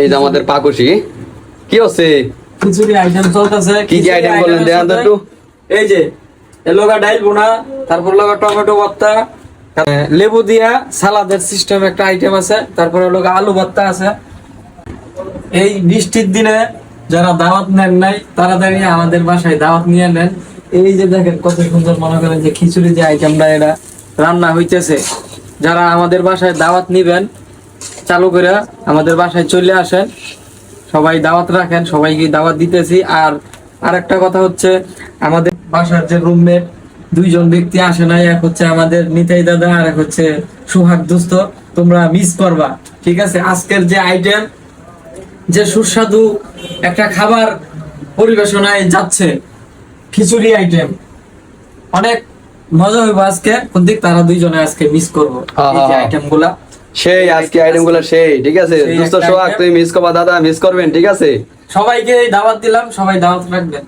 এই যে আমাদের পাকুশি কি হচ্ছে খিচুড়ি আইটেম চলতেছে। কি কি আইটেম বলেন দেন তো একটু। এই যে এলোগা ডাইল বোনা, তারপর লগা টমেটো ভর্তা, লেবু দিয়া সালাদের সিস্টেম একটা আইটেম আছে, তারপরে লগা আলু ভর্তা আছে। এই বৃষ্টির দিনে যারা দাওয়াত নেন নাই তাড়াতাড়ি আমাদের বাসায় দাওয়াত নিয়ে নেন। এই যে দেখেন কত সুন্দর, মনে করেন যে খিচুড়ি যে আইটেমটা এটা রান্না হইতেছে। যারা আমাদের বাসায় দাওয়াত নিবেন চালু করে আমাদের বাসায় চলে আসেন, সবাই দাওয়াত রাখেন, সবাইকে দাওয়াত দিতেছি। আর আরেকটা কথা হচ্ছে, আমাদের বাসার যে রুমমেট দুইজন ব্যক্তি আসে নাই, এক হচ্ছে আমাদের নিতাই দাদা আর এক হচ্ছে সুহাগ দোস্ত। তোমরা মিস করবা, ঠিক আছে? আজকের যে আইটেম, যে সুস্বাদু একটা খাবার পরিবেশনায় যাচ্ছে, খিচুড়ি আইটেম, অনেক মজা হইব আজকে। কোন দিক তারা দুইজনে আজকে মিস করবো এই যে আইটেম গুলা। সেই আজকে আইটেম গুলো সেই, ঠিক আছে দোস্ত সোহাগ, তুমি মিস করবা দাদা, মিস করবেন, ঠিক আছে? সবাইকে দাওয়াত দিলাম, সবাই দাওয়াত রাখবেন।